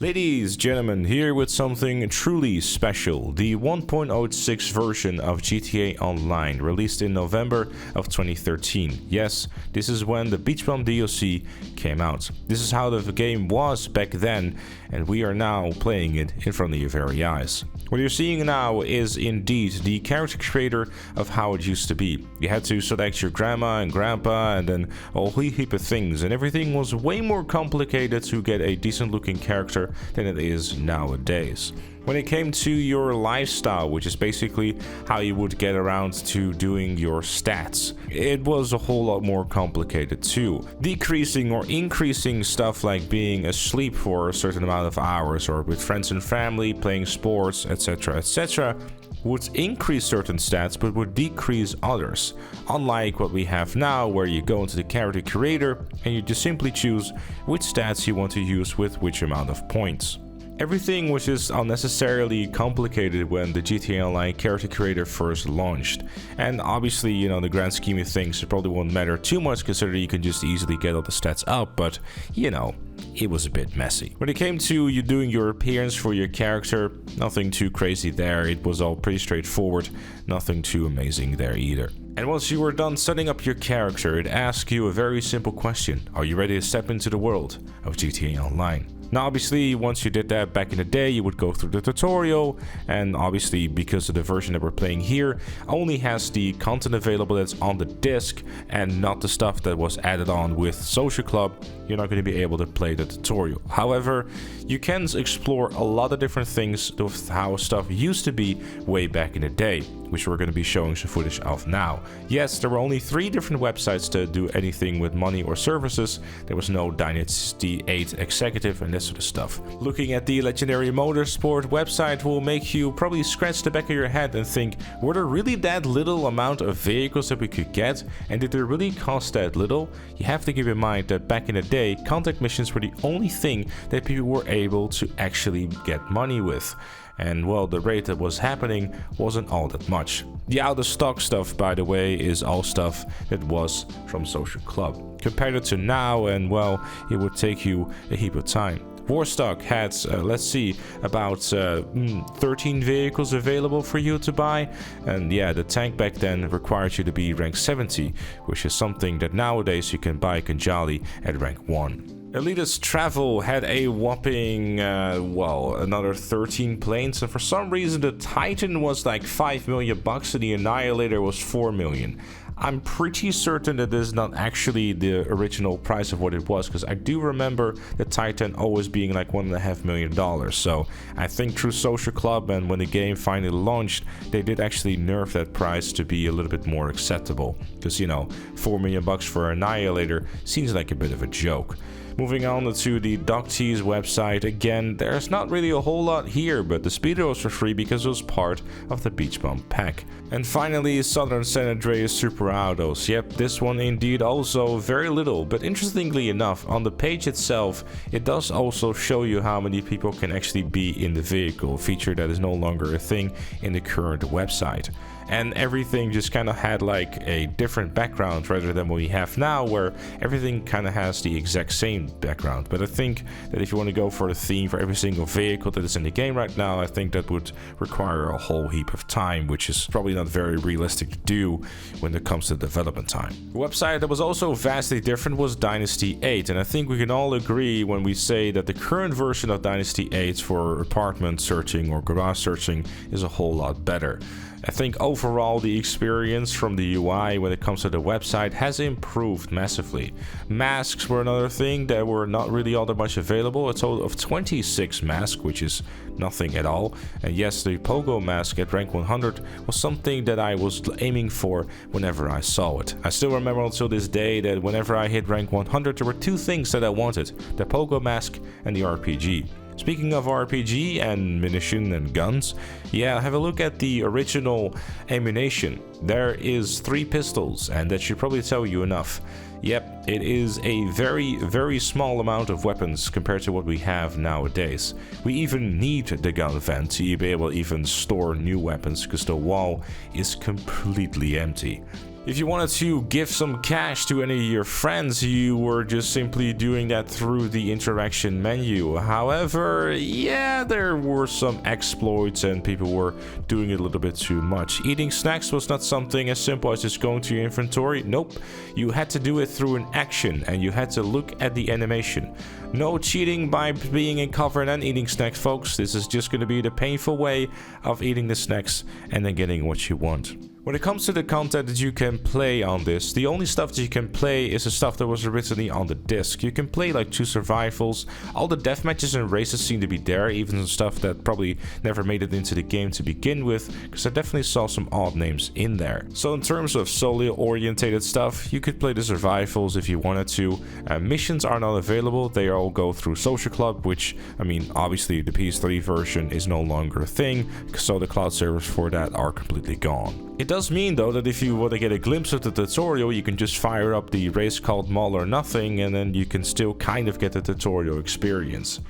Ladies, gentlemen, here with something truly special. The 1.06 version of GTA Online, released in November of 2013. Yes, this is when the Beach Bum DLC came out. This is how the game was back then, and we are now playing it in front of your very eyes. What you're seeing now is indeed the character creator of how it used to be. You had to select your grandma and grandpa and then a whole heap of things, and everything was way more complicated to get a decent looking character than it is nowadays. When it came to your lifestyle, which is basically how you would get around to doing your stats, it was a whole lot more complicated too. Decreasing or increasing stuff like being asleep for a certain amount of hours or with friends and family, playing sports, etc. would increase certain stats but would decrease others. Unlike what we have now, where you go into the character creator and you just simply choose which stats you want to use with which amount of points. Everything was just unnecessarily complicated when the GTA Online character creator first launched. And obviously, you know, in the grand scheme of things, it probably won't matter too much considering you can just easily get all the stats up, but, you know, it was a bit messy. When it came to you doing your appearance for your character, nothing too crazy there. It was all pretty straightforward, nothing too amazing there either. And once you were done setting up your character, it asks you a very simple question. Are you ready to step into the world of GTA Online? Now obviously, once you did that back in the day, you would go through the tutorial, and obviously because of the version that we're playing here only has the content available that's on the disc and not the stuff that was added on with Social Club, you're not going to be able to play the tutorial. However, you can explore a lot of different things with how stuff used to be way back in the day, which we're going to be showing some footage of now. Yes, there were only 3 different websites to do anything with money or services. There was no Dynasty 8 Executive and that sort of stuff. Looking at the Legendary Motorsport website will make you probably scratch the back of your head and think, were there really that little amount of vehicles that we could get, and did they really cost that little? You have to keep in mind that back in the day, contact missions were the only thing that people were able to actually get money with. And well, the rate that was happening wasn't all that much. The out of stock stuff, by the way, is all stuff that was from Social Club. Compared it to now, and well, it would take you a heap of time. Warstock had, let's see, about 13 vehicles available for you to buy, and yeah, the tank back then required you to be rank 70, which is something that nowadays you can buy Kanjali at rank 1. Elitist Travel had a whopping, another 13 planes, and for some reason the Titan was like $5 million and the Annihilator was $4 million. I'm pretty certain that this is not actually the original price of what it was, because I do remember the Titan always being like $1.5 million. So I think through Social Club and when the game finally launched, they did actually nerf that price to be a little bit more acceptable, because, you know, $4 million for Annihilator seems like a bit of a joke. Moving on to the Doctees website, again, there's not really a whole lot here, but the speedos were free because it was part of the Beach Bum pack. And finally, Southern San Andreas Super Autos. Yep, this one indeed also very little, but interestingly enough, on the page itself, it does also show you how many people can actually be in the vehicle, a feature that is no longer a thing in the current website. And everything just kind of had like a different background rather than what we have now, where everything kind of has the exact same background. But I think that if you want to go for the theme for every single vehicle that is in the game right now, I think that would require a whole heap of time, which is probably not very realistic to do when it comes to development time. The website that was also vastly different was Dynasty 8, and I think we can all agree when we say that the current version of Dynasty 8 for apartment searching or garage searching is a whole lot better. I think overall the experience from the UI when it comes to the website has improved massively. Masks were another thing that were not really all that much available. A total of 26 masks, which is nothing at all. And yes, the Pogo mask at rank 100 was something that I was aiming for whenever I saw it. I still remember until this day that whenever I hit rank 100, there were 2 things that I wanted: the Pogo mask and the RPG. Speaking of RPG and munition and guns, yeah, have a look at the original ammunition. There is 3 pistols, and that should probably tell you enough. Yep, it is a very, very small amount of weapons compared to what we have nowadays. We even need the gun vent to be able to even store new weapons, because the wall is completely empty. If you wanted to give some cash to any of your friends, you were just simply doing that through the interaction menu. However, yeah, there were some exploits and people were doing it a little bit too much. Eating snacks was not something as simple as just going to your inventory. Nope, you had to do it through an action and you had to look at the animation. No cheating by being in cover and eating snacks, folks. This is just going to be the painful way of eating the snacks and then getting what you want. When it comes to the content that you can play on this, the only stuff that you can play is the stuff that was originally on the disc. You can play like 2 survivals, all the deathmatches and races seem to be there, even some stuff that probably never made it into the game to begin with, because I definitely saw some odd names in there. So in terms of solo orientated stuff, you could play the survivals if you wanted to. Missions are not available, they all go through Social Club, which, I mean, obviously the PS3 version is no longer a thing, so the cloud servers for that are completely gone. It does mean though that if you want to get a glimpse of the tutorial, you can just fire up the race called Mall or Nothing and then you can still kind of get the tutorial experience,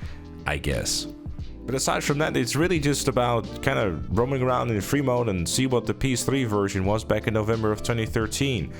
I guess. But aside from that, it's really just about kind of roaming around in free mode and see what the PS3 version was back in November of 2013.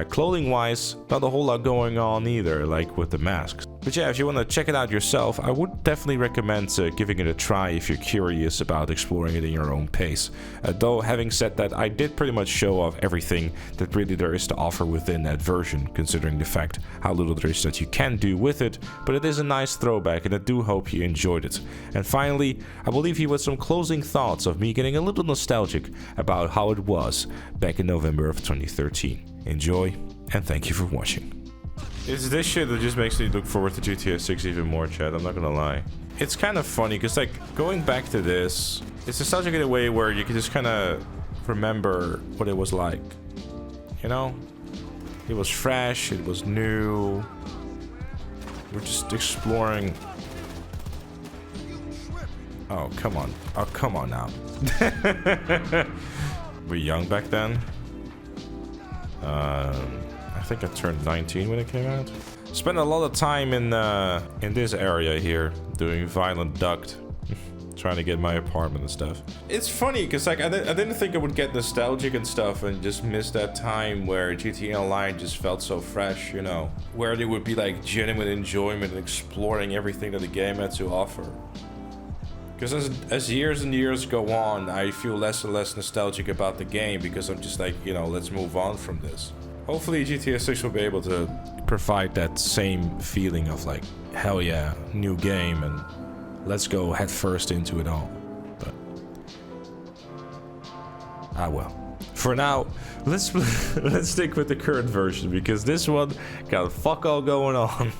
Clothing wise, not a whole lot going on either, like with the masks. But yeah, if you want to check it out yourself, I would definitely recommend giving it a try if you're curious about exploring it in your own pace. Though having said that, I did pretty much show off everything that really there is to offer within that version, considering the fact how little there is that you can do with it, but it is a nice throwback and I do hope you enjoyed it. And finally, I will leave you with some closing thoughts of me getting a little nostalgic about how it was back in November of 2013. Enjoy, and thank you for watching. It's this shit that just makes me look forward to GTA 6 even more, Chad, I'm not gonna lie. It's kind of funny, because like, going back to this, it's nostalgic in a way where you can just kind of remember what it was like. You know? It was fresh, it was new. We're just exploring. Oh, come on. Oh, come on now. Were you young back then? I think I turned 19 when it came out. Spent a lot of time in this area here doing violent duct, trying to get my apartment and stuff. It's funny because like I didn't think I would get nostalgic and stuff and just miss that time where GTA Online just felt so fresh, you know, where there would be like genuine enjoyment and exploring everything that the game had to offer. Because as years and years go on, I feel less and less nostalgic about the game because I'm just like, you know, let's move on from this. Hopefully GTA 6 will be able to provide that same feeling of like, hell yeah, new game and let's go head first into it all. But well. For now, let's stick with the current version because this one got fuck all going on.